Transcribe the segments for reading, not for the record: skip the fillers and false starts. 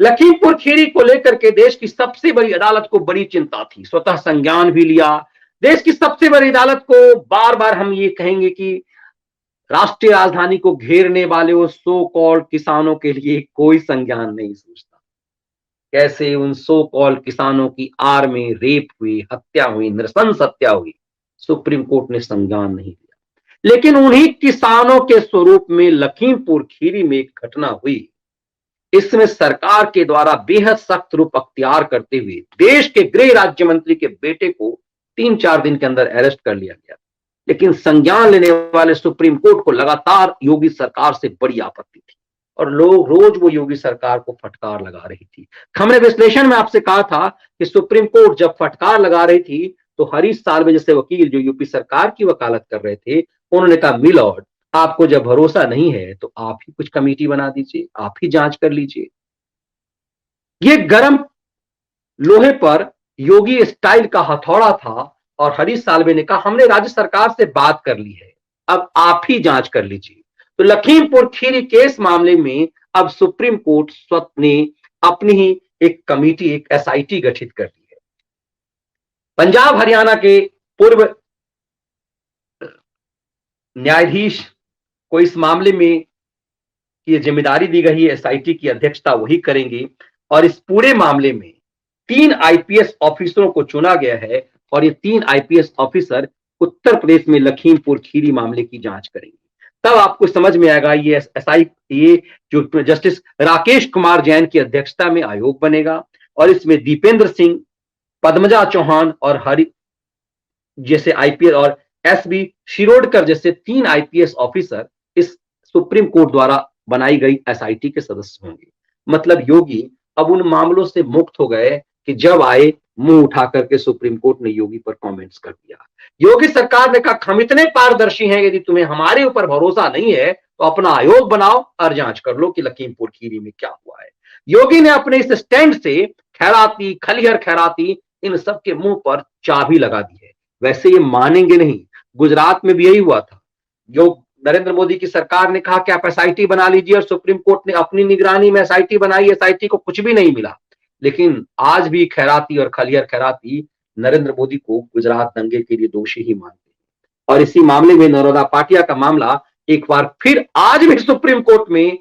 लखीमपुर खीरी को लेकर के देश की सबसे बड़ी अदालत को बड़ी चिंता थी, स्वतः संज्ञान भी लिया। देश की सबसे बड़ी अदालत को बार बार हम ये कहेंगे कि राष्ट्रीय राजधानी को घेरने वाले वो सो कॉल्ड किसानों के लिए कोई संज्ञान नहीं सोचता। कैसे उन सो कॉल्ड किसानों की आड़ में रेप हुई, हत्या हुई, नृशंस हत्या हुई, सुप्रीम कोर्ट ने संज्ञान नहीं लिया। लेकिन उन्हीं किसानों के स्वरूप में लखीमपुर खीरी में एक घटना हुई। इसमें सरकार के द्वारा बेहद सख्त रूप अख्तियार करते हुए देश के गृह राज्य मंत्री के बेटे को 3-4 दिन के अंदर अरेस्ट कर लिया गया। लेकिन संज्ञान लेने वाले सुप्रीम कोर्ट को लगातार योगी सरकार से बड़ी आपत्ति थी और लोग रोज वो योगी सरकार को फटकार लगा रही थी। हमने विश्लेषण में आपसे कहा था कि सुप्रीम कोर्ट जब फटकार लगा रही थी तो हरीश साल्वे जैसे वकील जो यूपी सरकार की वकालत कर रहे थे, उन्होंने कहा मिलॉर्ड, आपको जब भरोसा नहीं है तो आप ही कुछ कमेटी बना दीजिए, आप ही जांच कर लीजिए। ये गरम लोहे पर योगी स्टाइल का हथौड़ा था और हरीश साल्वे ने कहा हमने राज्य सरकार से बात कर ली है, अब आप ही जांच कर लीजिए। तो लखीमपुर खीरी केस मामले में अब सुप्रीम कोर्ट स्वतः ने अपनी ही एक कमेटी, एक एसआईटी गठित कर दी है। पंजाब हरियाणा के पूर्व न्यायाधीश को इस मामले में ये जिम्मेदारी दी गई है, एसआईटी की अध्यक्षता वही करेंगे और इस पूरे मामले में 3 आईपीएस ऑफिसरों को चुना गया है और ये 3 आईपीएस ऑफिसर उत्तर प्रदेश में लखीमपुर खीरी मामले की जांच करेंगे। तब आपको समझ में आएगा ये जो जस्टिस राकेश कुमार जैन की अध्यक्षता में आयोग बनेगा और इसमें दीपेंद्र सिंह, पद्मजा चौहान और हरि जैसे आईपीएस और एसबी शिरोडकर जैसे 3 आईपीएस ऑफिसर इस सुप्रीम कोर्ट द्वारा बनाई गई एसआईटी के सदस्य होंगे। मतलब योगी अब उन मामलों से मुक्त हो गए कि जब आए मुंह उठा करके सुप्रीम कोर्ट ने योगी पर कमेंट्स कर दिया। योगी सरकार ने कहा हम इतने पारदर्शी हैं, यदि तुम्हें हमारे ऊपर भरोसा नहीं है तो अपना आयोग बनाओ और जांच कर लो कि लखीमपुर खीरी में क्या हुआ है। योगी ने अपने इस स्टैंड से खैराती, खलिहर खैराती इन सब के मुंह पर चाबी लगा दी है। वैसे ये मानेंगे नहीं, गुजरात में भी यही हुआ था। जो नरेंद्र मोदी की सरकार ने कहा कि आप एसआईटी बना लीजिए और सुप्रीम कोर्ट ने अपनी निगरानी में एसआईटी बनाई, एसआईटी को कुछ भी नहीं मिला। लेकिन आज भी खैराती और खलिहर खैराती नरेंद्र मोदी को गुजरात दंगे के लिए दोषी ही मानते हैं। और इसी मामले में नरोदा पाटिया का मामला एक बार फिर आज भी सुप्रीम कोर्ट में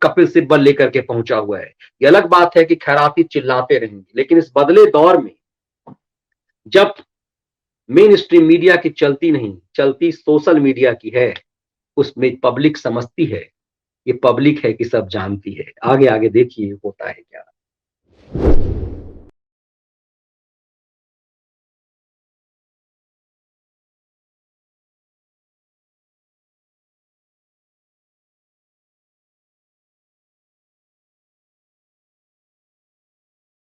कपिल सिब्बल लेकर के पहुंचा हुआ है। ये अलग बात है कि खैराती चिल्लाते रहेंगे, लेकिन इस बदले दौर में जब मेन स्ट्रीम मीडिया की चलती नहीं, चलती सोशल मीडिया की है, उसमें पब्लिक समझती है, ये पब्लिक है कि सब जानती है। आगे आगे देखिए होता है क्या।